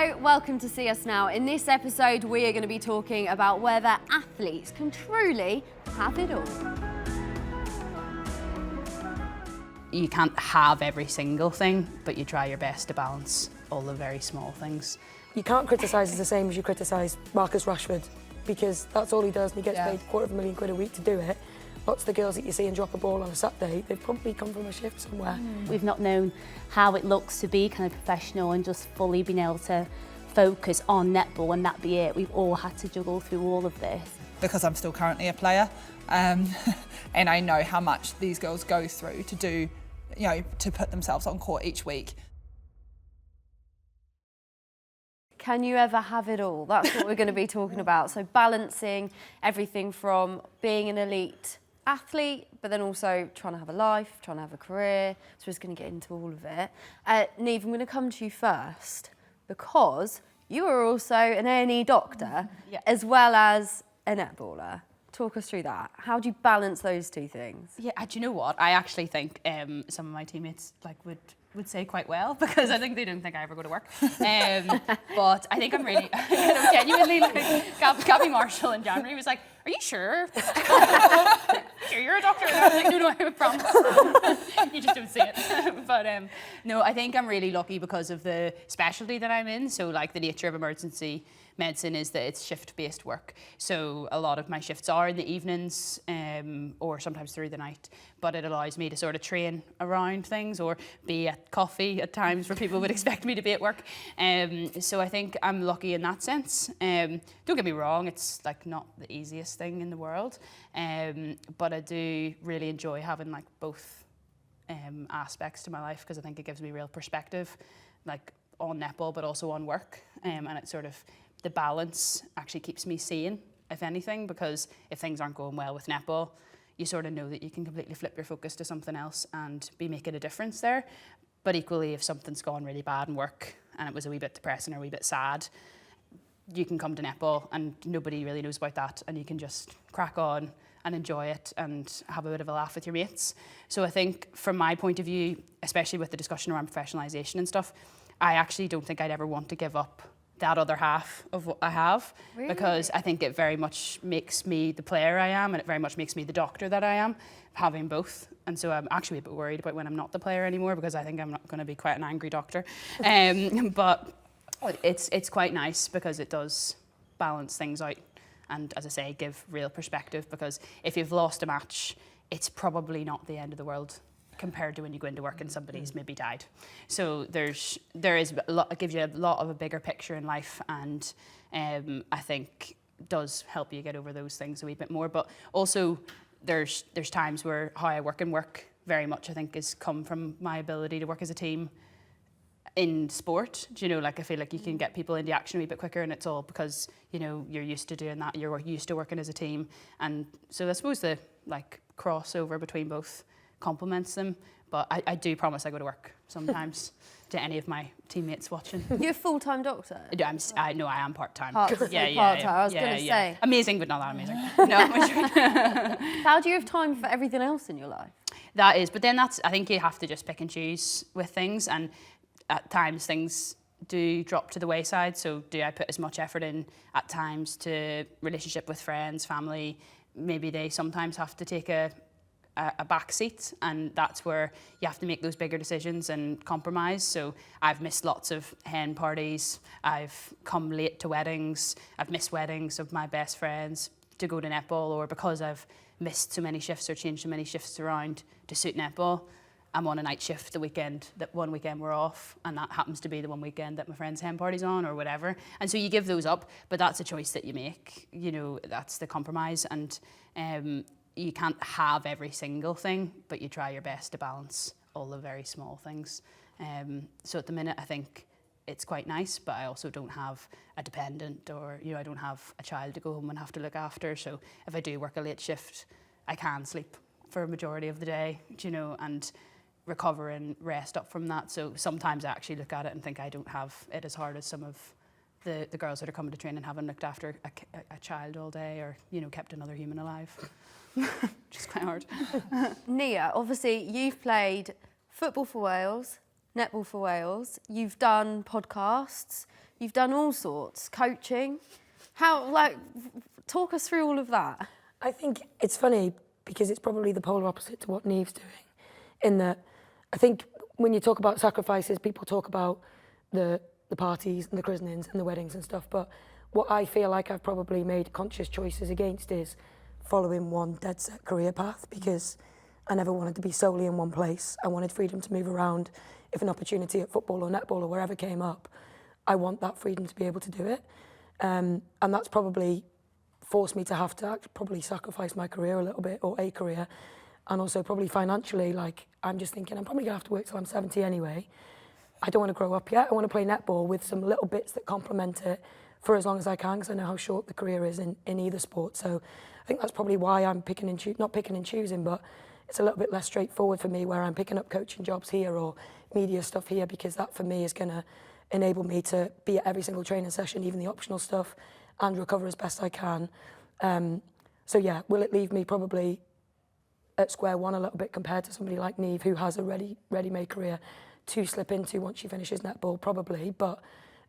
Hello, welcome to See Us Now. In this episode, we are going to be talking about whether athletes can truly have it all. You can't have every single thing, but you try your best to balance all the very small things. You can't criticise us the same as you criticise Marcus Rashford, because that's all he does and he gets paid £250,000 a week to do it. Lots of the girls that you see and drop a ball on a Saturday, they've probably come from a shift somewhere. We've not known how it looks to be kind of professional and just fully being able to focus on netball and that be it. We've all had to juggle through all of this. Because I'm still currently a player, and I know how much these girls go through to do, you know, to put themselves on court each week. Can you ever have it all? That's what we're going to be talking about. So balancing everything from being an elite athlete, but then also trying to have a life, trying to have a career. So we're just going to get into all of it. Niamh, I'm going to come to you first because you are also an A&E doctor as well as a netballer. Talk us through that. How do you balance those two things? Yeah, do you know what? I actually think some of my teammates would say quite well, because I think they don't think I ever go to work. But I think I'm really, genuinely, like, Gabby Marshall in January was like, "Are you sure? Sure you're a doctor?" And I was like, no, I promise. You just don't see it. But no, I think I'm really lucky because of the specialty that I'm in. So like the nature of emergency medicine is that it's shift-based work. So a lot of my shifts are in the evenings or sometimes through the night, but it allows me to sort of train around things or be at coffee at times where people would expect me to be at work. So I think I'm lucky in that sense. Don't get me wrong, it's like not the easiest thing in the world, but I do really enjoy having like both aspects to my life, because I think it gives me real perspective, like on netball but also on work, and it sort of, the balance actually keeps me sane, if anything, because if things aren't going well with netball, you sort of know that you can completely flip your focus to something else and be making a difference there. But equally, if something's gone really bad in work and it was a wee bit depressing or a wee bit sad, you can come to netball and nobody really knows about that, and you can just crack on and enjoy it and have a bit of a laugh with your mates. So I think from my point of view, especially with the discussion around professionalisation and stuff, I actually don't think I'd ever want to give up that other half of what I have. Really? Because I think it very much makes me the player I am, and it very much makes me the doctor that I am, having both. And so I'm actually a bit worried about when I'm not the player anymore, because I think I'm not going to be quite an angry doctor. But it's quite nice because it does balance things out and, as I say, give real perspective, because if you've lost a match, it's probably not the end of the world compared to when you go into work and somebody's maybe died. So there is a lot, it gives you a lot of a bigger picture in life, and I think does help you get over those things a wee bit more. But also there's times where how I work very much, I think, has come from my ability to work as a team in sport. Do you know, like I feel like you can get people into action a wee bit quicker, and it's all because, you know, you're used to doing that, you're used to working as a team. And so I suppose the like crossover between both complements them. But I do promise I go to work sometimes to any of my teammates watching. You're a full-time doctor? I am part-time. Part-time, I was going to say. Amazing, but not that amazing. No. How do you have time for everything else in your life? That is, but then I think you have to just pick and choose with things, and at times things do drop to the wayside. So do I put as much effort in at times to relationship with friends, family? Maybe they sometimes have to take a back seat, and that's where you have to make those bigger decisions and compromise. So I've missed lots of hen parties, I've come late to weddings, I've missed weddings of my best friends to go to netball, or because I've missed so many shifts or changed so many shifts around to suit netball, I'm on a night shift the weekend, that one weekend we're off, and that happens to be the one weekend that my friend's hen party's on or whatever. And so you give those up, but that's a choice that you make. You know, that's the compromise. And you can't have every single thing, but you try your best to balance all the very small things. So at the minute, I think it's quite nice, but I also don't have a dependent, or, you know, I don't have a child to go home and have to look after. So if I do work a late shift, I can sleep for a majority of the day, you know, and recover and rest up from that. So sometimes I actually look at it and think I don't have it as hard as some of the girls that are coming to train and haven't looked after a child all day, or, you know, kept another human alive. Which is quite hard. Niamh, obviously you've played football for Wales, netball for Wales, you've done podcasts, You've done all sorts, coaching. Talk us through all of that. I think it's funny because it's probably the polar opposite to what Niamh's doing, in that I think when you talk about sacrifices, people talk about the parties and the christenings and the weddings and stuff, but what I feel like I've probably made conscious choices against is following one dead set career path, because I never wanted to be solely in one place. I wanted freedom to move around. If an opportunity at football or netball or wherever came up, I want that freedom to be able to do it. And that's probably forced me to have to probably sacrifice my career a little bit, or a career, and also probably financially. Like, I'm just thinking I'm probably gonna have to work till I'm 70 anyway. I don't want to grow up yet. I want to play netball with some little bits that complement it for as long as I can, because I know how short the career is in either sport. So I think that's probably why I'm not picking and choosing, but it's a little bit less straightforward for me, where I'm picking up coaching jobs here or media stuff here, because that for me is going to enable me to be at every single training session, even the optional stuff, and recover as best I can. So yeah, will it leave me probably at square one a little bit compared to somebody like Niamh, who has a ready-made career to slip into once she finishes netball? Probably, but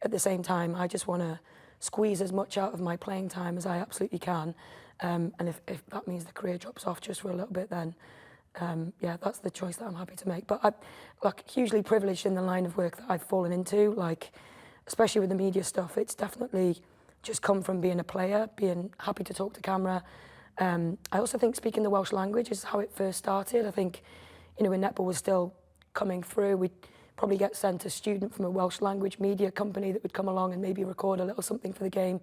at the same time, I just want to squeeze as much out of my playing time as I absolutely can. And if that means the career drops off just for a little bit, then yeah, that's the choice that I'm happy to make. But I'm hugely privileged in the line of work that I've fallen into, especially with the media stuff. It's definitely just come from being a player, being happy to talk to camera. I also think speaking the Welsh language is how it first started. I think, when netball was still coming through, we'd probably get sent a student from a Welsh language media company that would come along and maybe record a little something for the game.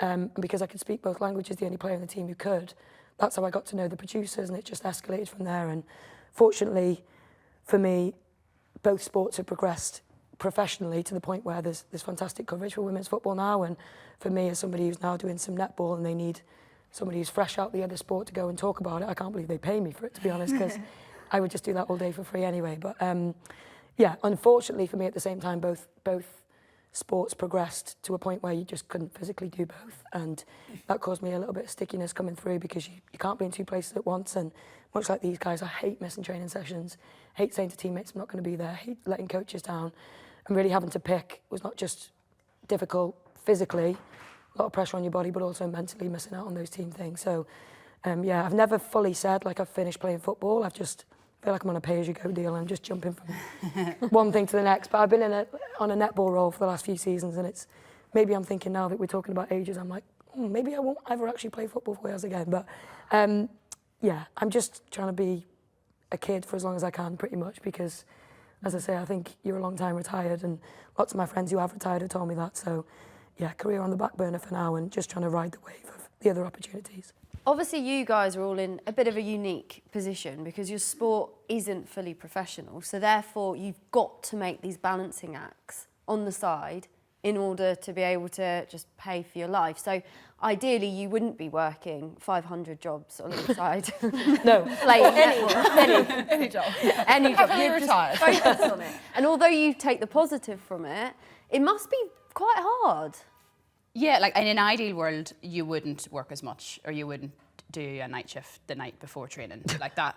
And because I could speak both languages, the only player in the team who could, that's how I got to know the producers, and it just escalated from there. And fortunately for me, both sports have progressed professionally to the point where there's fantastic coverage for women's football now. And for me, as somebody who's now doing some netball and they need somebody who's fresh out the other sport to go and talk about it, I can't believe they pay me for it, to be honest, because I would just do that all day for free anyway. But yeah, unfortunately for me, at the same time, both sports progressed to a point where you just couldn't physically do both, and that caused me a little bit of stickiness coming through, because you can't be in two places at once. And much like these guys, I hate missing training sessions, hate saying to teammates I'm not going to be there, hate letting coaches down, and really having to pick was not just difficult physically, a lot of pressure on your body, but also mentally missing out on those team things. So yeah, I've never fully said I've finished playing football. I've just feel like I'm on a pay-as-you-go deal. I'm just jumping from one thing to the next. But I've been on a netball role for the last few seasons, and maybe I'm thinking now that we're talking about ages, I'm like, maybe I won't ever actually play football for Wales again. But yeah, I'm just trying to be a kid for as long as I can, pretty much, because, as I say, I think you're a long time retired, and lots of my friends who have retired have told me that. So yeah, career on the back burner for now, and just trying to ride the wave of the other opportunities. Obviously, you guys are all in a bit of a unique position because your sport isn't fully professional. So therefore, you've got to make these balancing acts on the side in order to be able to just pay for your life. So ideally, you wouldn't be working 500 jobs on the side. No. Any job. Any job. Happily retired. Focus on it. And although you take the positive from it, it must be quite hard. Yeah, in an ideal world, you wouldn't work as much, or you wouldn't do a night shift the night before training.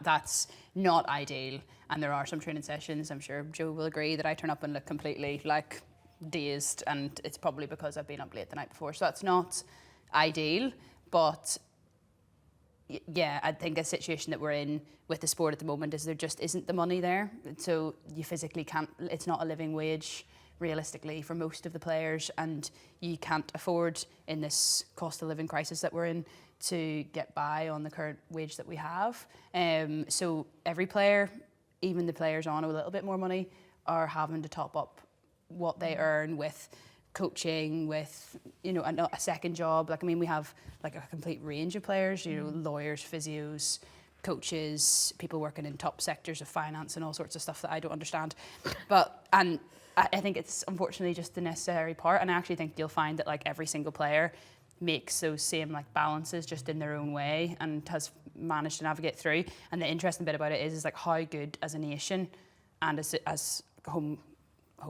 That's not ideal. And there are some training sessions, I'm sure Joe will agree, that I turn up and look completely dazed, and it's probably because I've been up late the night before. So that's not ideal, but yeah, I think a situation that we're in with the sport at the moment is there just isn't the money there. So you physically can't, it's not a living wage realistically for most of the players, and you can't afford, in this cost of living crisis that we're in, to get by on the current wage that we have. So every player, even the players on a little bit more money, are having to top up what they earn with coaching, with a second job. We have a complete range of players, lawyers, physios, coaches, people working in top sectors of finance and all sorts of stuff that I don't understand. And I think it's unfortunately just the necessary part, and I actually think you'll find that every single player makes those same balances just in their own way and has managed to navigate through. And the interesting bit about it is how good as a nation and as home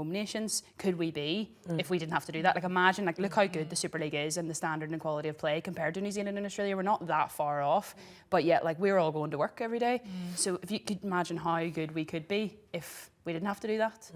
nations could we be if we didn't have to do that. Imagine, look how good the Super League is and the standard and quality of play compared to New Zealand and Australia. We're not that far off, but yet we're all going to work every day. So if you could imagine how good we could be if we didn't have to do that,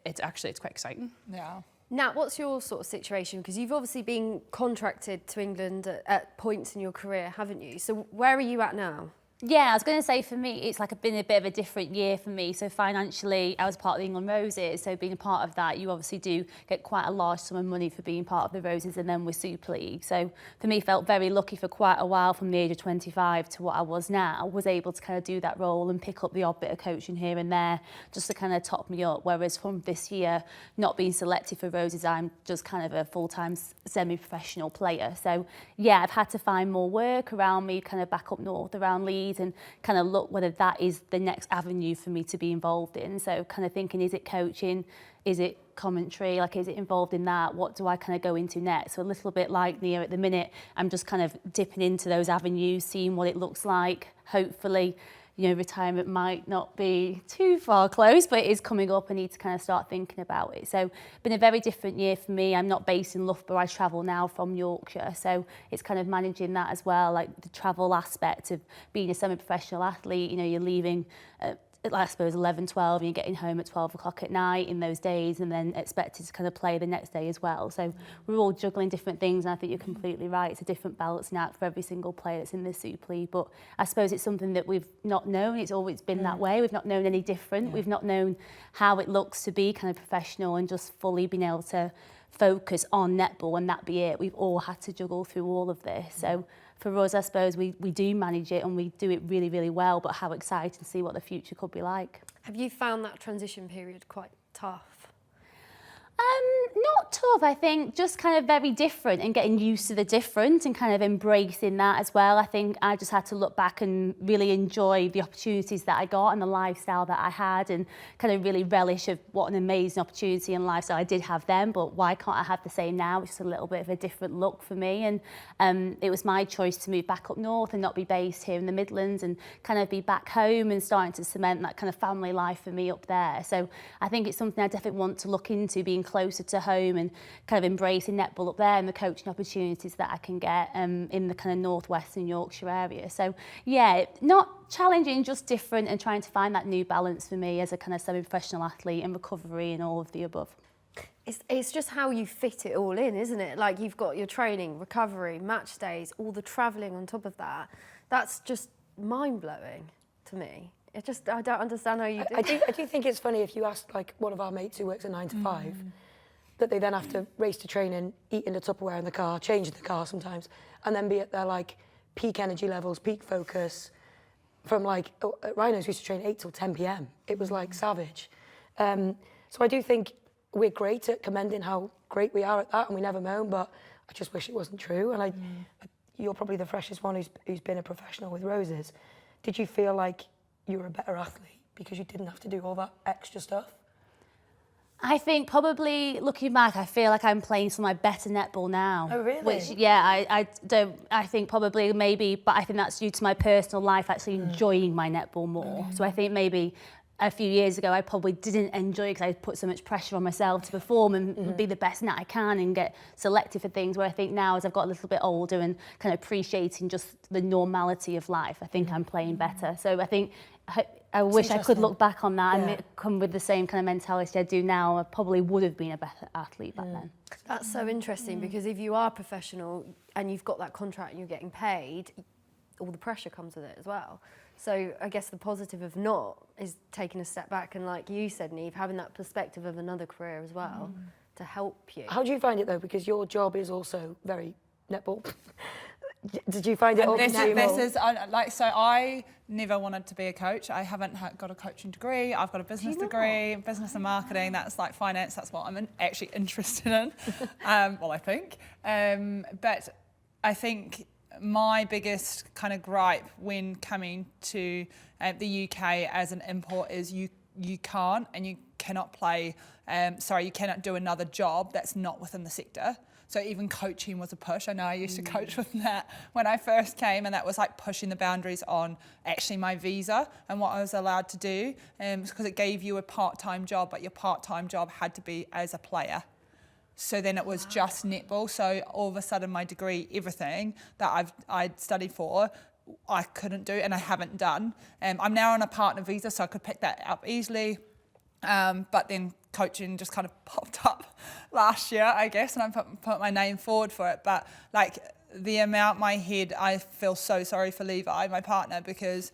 it's quite exciting. Yeah. Nat, what's your sort of situation? Because you've obviously been contracted to England at points in your career, haven't you? So where are you at now? Yeah, I was going to say for me, it's like been a bit of a different year for me. So financially, I was part of the England Roses. So being a part of that, you obviously do get quite a large sum of money for being part of the Roses and then with Super League. So for me, felt very lucky for quite a while from the age of 25 to what I was now, was able to kind of do that role and pick up the odd bit of coaching here and there just to kind of top me up. Whereas from this year, not being selected for Roses, I'm just kind of a full-time semi-professional player. So yeah, I've had to find more work around me, kind of back up north around Leeds, and kind of look whether that is the next avenue for me to be involved in. So kind of thinking, is it coaching? Is it commentary? Like, is it involved in that? What do I kind of go into next? So a little bit like Niamh at the minute, I'm just kind of dipping into those avenues, seeing what it looks like. Hopefully, you know, retirement might not be too far close, but it is coming up. I need to kind of start thinking about it. So been a very different year for me. I'm not based in Loughborough. I travel now from Yorkshire. So it's kind of managing that as well, like the travel aspect of being a semi-professional athlete. You know, you're leaving I suppose 11, 12, and you're getting home at 12 o'clock at night in those days, and then expected to kind of play the next day as well. So we're all juggling different things, and I think you're completely right. It's a different balancing act for every single player that's in this Super League. But I suppose it's something that we've not known. It's always been that way. We've not known any different. We've not known how it looks to be kind of professional and just fully being able to focus on netball and that be it. We've all had to juggle through all of this. So for us, I suppose we do manage it and we do it really, really well, but how exciting to see what the future could be like. Have you found that transition period quite tough? Not tough, I think, just kind of very different and getting used to the different and kind of embracing that as well. I think I just had to look back and really enjoy the opportunities that I got and the lifestyle that I had, and kind of really relish of what an amazing opportunity and lifestyle I did have then, but why can't I have the same now? It's just a little bit of a different look for me, and it was my choice to move back up north and not be based here in the Midlands and kind of be back home and starting to cement that kind of family life for me up there. So I think it's something I definitely want to look into, being closer to home and kind of embracing netball up there and the coaching opportunities that I can get in the kind of northwestern Yorkshire area. So yeah, not challenging, just different, and trying to find that new balance for me as a kind of semi-professional athlete and recovery and all of the above. It's just how you fit it all in, isn't it? Like, you've got your training, recovery, match days, all the travelling on top of that. That's just mind-blowing to me. I don't understand how you do it. I do think it's funny if you ask like one of our mates who works a 9 to 5, that they then have to race to training, eat in the Tupperware in the car, change in the car sometimes, and then be at their like peak energy levels, peak focus. From like at Rhinos, we used to train 8 till 10 p.m. It was like savage. So I do think we're great at commending how great we are at that, and we never moan. But I just wish it wasn't true. And you're probably the freshest one who's been a professional with Roses. Did you feel like you were a better athlete because you didn't have to do all that extra stuff? I think probably looking back, I feel like I'm playing some of my better netball now. Oh, really? Which, yeah, I think probably maybe, but I think that's due to my personal life actually enjoying my netball more. So I think maybe a few years ago I probably didn't enjoy it because I put so much pressure on myself to perform and be the best that I can and get selected for things, where I think now as I've got a little bit older and kind of appreciating just the normality of life, I think I'm playing better. So I think I wish I could look back on that and come with the same kind of mentality I do now. I probably would have been a better athlete back then. That's so interesting, because if you are professional and you've got that contract and you're getting paid, all the pressure comes with it as well. So I guess the positive of not is taking a step back and, like you said, Niamh, having that perspective of another career as well to help you. How do you find it though? Because your job is also very netball. Did you find it all I never wanted to be a coach. I haven't got a coaching degree. I've got a business degree, business and marketing. That's like finance. That's what I'm actually interested in. Well, I think. But I think my biggest kind of gripe when coming to the UK as an import is you can't and you cannot play. You cannot do another job that's not within the sector. So even coaching was a push. I know I used to coach with Nat when I first came, and that was like pushing the boundaries on actually my visa and what I was allowed to do, because it gave you a part-time job, but your part-time job had to be as a player. So then it was just netball. So all of a sudden my degree, everything that I'd studied for, I couldn't do and I haven't done. I'm now on a partner visa, so I could pick that up easily. But then coaching just kind of popped up last year, I guess, and I put my name forward for it. But like the amount my head, I feel so sorry for Levi, my partner, because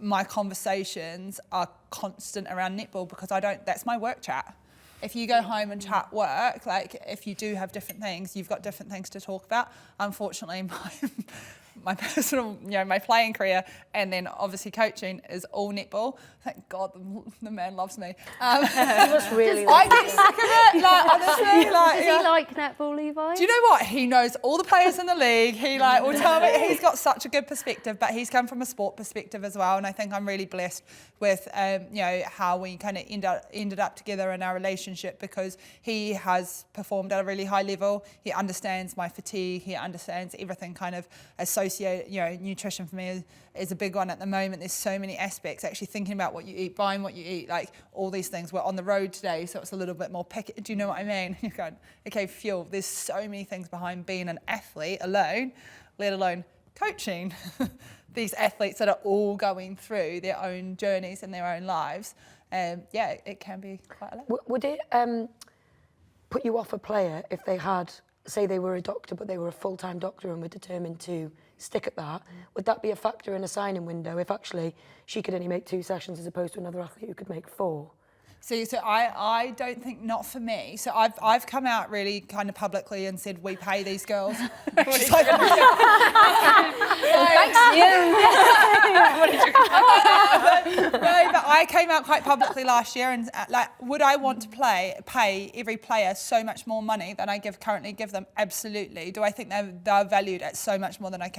my conversations are constant around netball because that's my work chat. If you go home and chat work, like if you do have different things, you've got different things to talk about. Unfortunately, my personal, my playing career and then obviously coaching is all netball. Thank God the man loves me. He must really I get sick of it, like honestly. Like, Does he like netball, Levi? do you know what? He knows all the players in the league. He will tell me. He's got such a good perspective, but he's come from a sport perspective as well. And I think I'm really blessed with how we kind of ended up together in our relationship, because he has performed at a really high level. He understands my fatigue. He understands everything kind of associated. Nutrition for me is a big one at the moment. There's so many aspects. Actually thinking about what you eat, buying what you eat, like all these things. We're on the road today, so it's a little bit more picky. Do you know what I mean? You're going, okay, fuel. There's so many things behind being an athlete alone, let alone coaching these athletes that are all going through their own journeys and their own lives. It can be quite a lot. Would it put you off a player if they had, say they were a doctor, but they were a full-time doctor and were determined to stick at that? Would that be a factor in a signing window if actually she could only make 2 sessions as opposed to another athlete who could make 4? So I don't think, not for me. So I've come out really kind of publicly and said we pay these girls. Thanks, No, but I came out quite publicly last year and would I want to pay every player so much more money than I currently give them? Absolutely. Do I think they're valued at so much more than I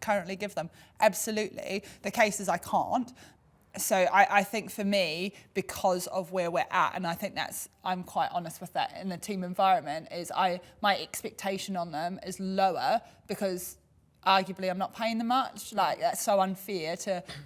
currently give them? Absolutely. The case is I can't. So I think for me, because of where we're at, and I think I'm quite honest with that in the team environment, is my expectation on them is lower because arguably I'm not paying them much. Like, that's so unfair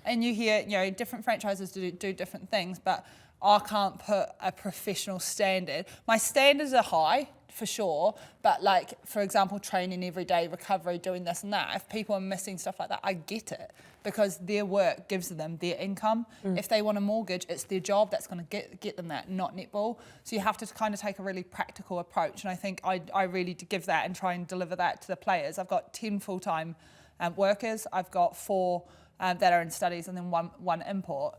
and you hear, different franchises do different things, but I can't put a professional standard. My standards are high, for sure, but like, for example, training every day, recovery, doing this and that, if people are missing stuff like that, I get it, because their work gives them their income. If they want a mortgage, it's their job that's going to get them that, not netball. So you have to kind of take a really practical approach, and I think I really give that and try and deliver that to the players. I've got 10 full-time workers, I've got 4 that are in studies, and then one import.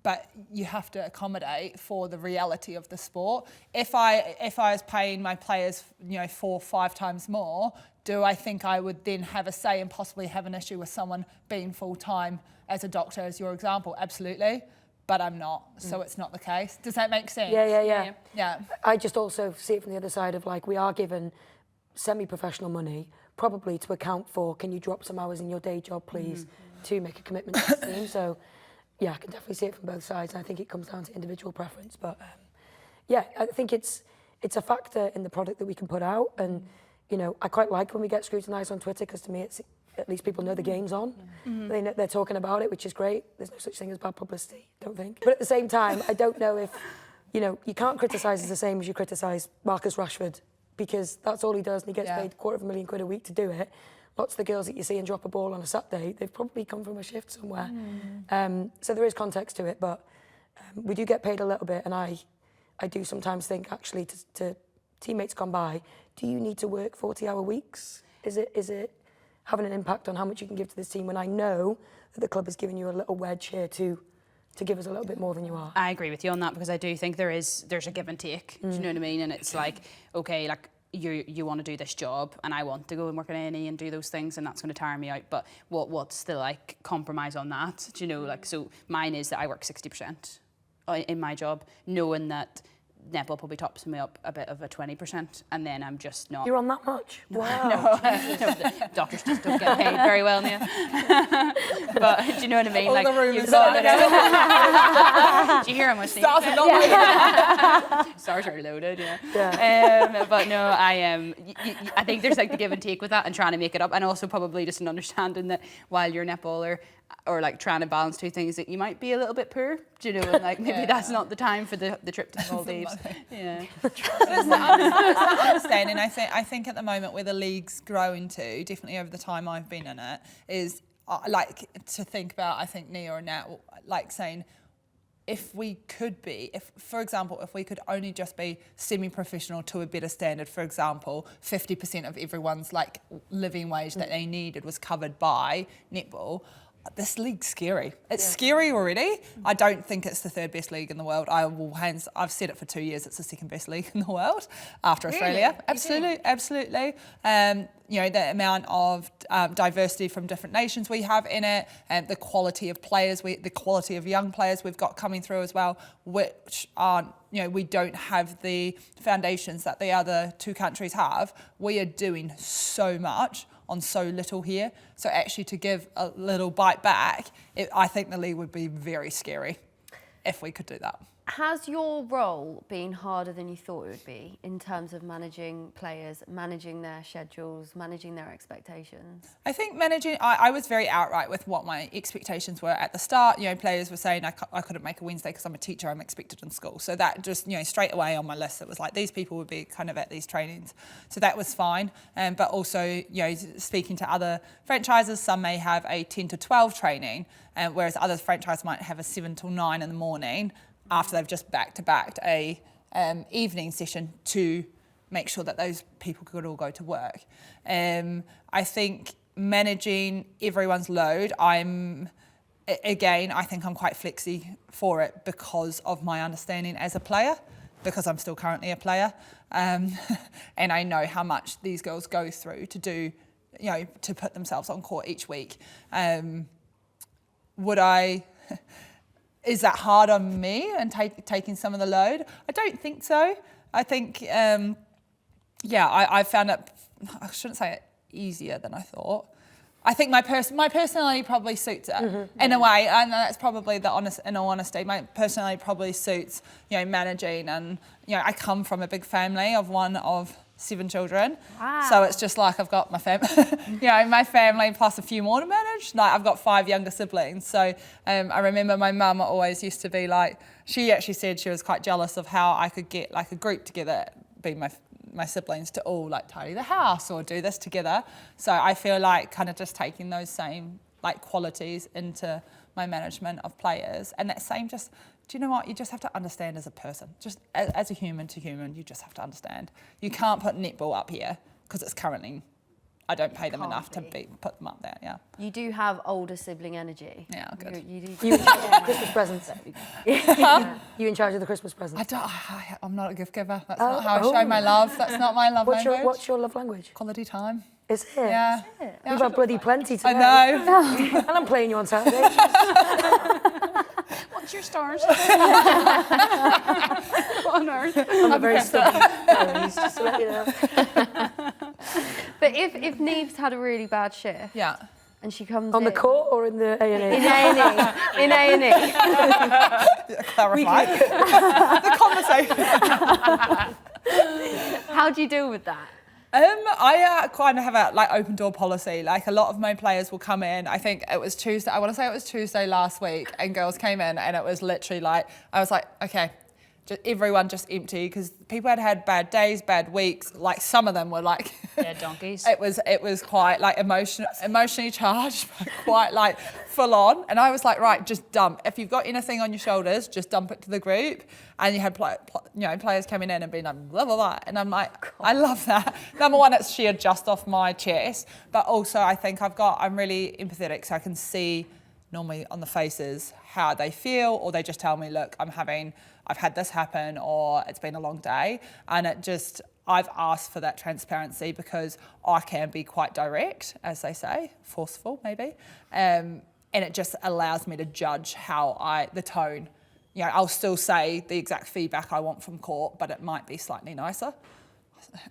But you have to accommodate for the reality of the sport. If I was paying my players 4 or 5 times more, do I think I would then have a say and possibly have an issue with someone being full-time as a doctor, as your example? Absolutely. But I'm not, so it's not the case. Does that make sense? Yeah. I just also see it from the other side of, like, we are given semi-professional money, probably to account for, can you drop some hours in your day job, please, to make a commitment to the team. So yeah, I can definitely see it from both sides. I think it comes down to individual preference, but I think it's a factor in the product that we can put out. And I quite like when we get scrutinised on Twitter, because to me, it's at least people know the game's on. They're talking about it, which is great. There's no such thing as bad publicity, don't think. But at the same time, I don't know if you can't criticise as the same as you criticise Marcus Rashford, because that's all he does, and he gets paid £250,000 a week to do it. Lots of the girls that you see and drop a ball on a Saturday, they've probably come from a shift somewhere. So there is context to it, but we do get paid a little bit, and I do sometimes think, actually, to teammates gone by, do you need to work 40-hour weeks? Is it having an impact on how much you can give to this team, when I know that the club is giving you a little wedge here to give us a little bit more than you are? I agree with you on that, because I do think there's a give and take. Do you know what I mean? And it's like, okay, like, you want to do this job, and I want to go and work at A&E and do those things, and that's going to tire me out. But what's the like compromise on that? Do you know, like, so mine is that I work 60% in my job, knowing that netball probably tops me up a bit of a 20%, and then I'm just not. You're on that much? Wow. No, doctors just don't get paid very well, Niamh. But do you know what I mean? All like, the rumours do you hear how much? Stars are not Stars are loaded, yeah. But no, I think there's like the give and take with that, and trying to make it up, and also probably just an understanding that while you're a netballer, or like trying to balance 2 things, that you might be a little bit poor, do you know, and like maybe that's not the time for the trip to the Maldives. But it's that understanding. I think at the moment where the league's growing to, definitely over the time I've been in it, is like to think about, I think Niamh or Nat, like saying, if we could be, for example, if we could only just be semi-professional to a better standard, for example, 50% of everyone's like living wage that they needed was covered by netball, this league's scary. It's scary already. I don't think it's the third best league in the world. I've said it for 2 years. It's the second best league in the world after Australia. Absolutely. The amount of diversity from different nations we have in it, and the quality of players, the quality of young players we've got coming through as well, which aren't, we don't have the foundations that the other two countries have. We are doing so much on so little here. So actually to give a little bite back, I think the league would be very scary if we could do that. Has your role been harder than you thought it would be in terms of managing players, managing their schedules, managing their expectations? I think I was very outright with what my expectations were at the start. Players were saying I couldn't make a Wednesday because I'm a teacher, I'm expected in school. So that just, straight away on my list, it was like these people would be kind of at these trainings. So that was fine. But also, speaking to other franchises, some may have a 10 to 12 training, whereas other franchises might have a 7 till 9 in the morning, after they've just back-to-backed a evening session to make sure that those people could all go to work. I think managing everyone's load, I think I'm quite flexy for it because of my understanding as a player, because I'm still currently a player. And I know how much these girls go through to do, to put themselves on court each week. Is that hard on me and taking some of the load? I don't think so. I think, I found it, I shouldn't say it easier than I thought. I think my personality probably suits it in a way, and that's probably in all honesty, my personality probably suits, managing, and, I come from a big family of one of 7 children. Wow. So it's just like I've got my family, my family plus a few more to manage. Like I've got 5 younger siblings. So I remember my mum always used to be like, she actually said she was quite jealous of how I could get like a group together, be my siblings, to all like tidy the house or do this together. So I feel like kind of just taking those same like qualities into my management of players, and that same just, do you know what? You just have to understand as a person, just as a human to human, you just have to understand. You can't put netball up here because it's currently, I don't pay them enough to put them up there, yeah. You do have older sibling energy. Yeah, good. You do. You in charge of the Christmas presents? You in charge of the Christmas presents? I'm not a gift giver. That's not how I show my love. That's not my love language. What's your love language? Quality time. Is it? Yeah. You've had bloody plenty today. I know. And I'm playing you on Saturday. What's your stars? What on earth? I'm very stubborn. Just to let you know. But if Niamh's had a really bad shift, Yeah. and she comes On the court or in the A&E? in A&E, in A&E. Clarify. The conversation. How do you deal with that? I kind of have a like open door policy. Like a lot of my players will come in. I think it was Tuesday. I want to say it was Tuesday last week, and girls came in, and it was literally like I was like, okay, everyone just empty, because people had bad days, bad weeks. Like some of them were like donkeys. It was quite like emotionally charged, but quite like full on. And I was like, right, just dump. If you've got anything on your shoulders, just dump it to the group. And you had players coming in and being like blah blah blah. And I'm like, I love that. Number one, it's sheer just off my chest, but also I think I'm really empathetic, so I can see normally on the faces how they feel, or they just tell me, look, I've had this happen, or it's been a long day. And I've asked for that transparency because I can be quite direct, as they say, forceful maybe. And it just allows me to judge the tone. I'll still say the exact feedback I want from court, but it might be slightly nicer.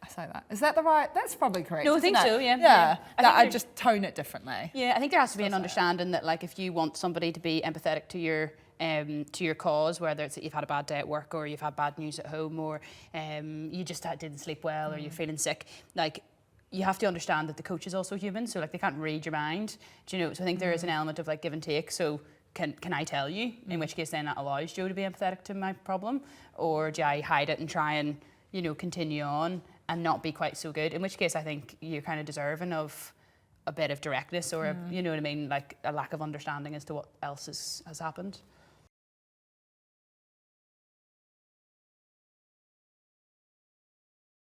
I say that. Is that the right? That's probably correct. No, I think so, yeah. Yeah. I think just tone it differently. Yeah, I think there has to be an understanding that, like, if you want somebody to be empathetic to your cause, whether it's that you've had a bad day at work, or you've had bad news at home, or you just didn't sleep well, or you're feeling sick, like, you have to understand that the coach is also human, so like they can't read your mind. Do you know? So I think there is an element of like give and take. So can I tell you? In which case then that allows Joe to be empathetic to my problem, or do I hide it and try and continue on and not be quite so good? In which case I think you're kind of deserving of a bit of directness, or you know what I mean, like a lack of understanding as to what else has happened.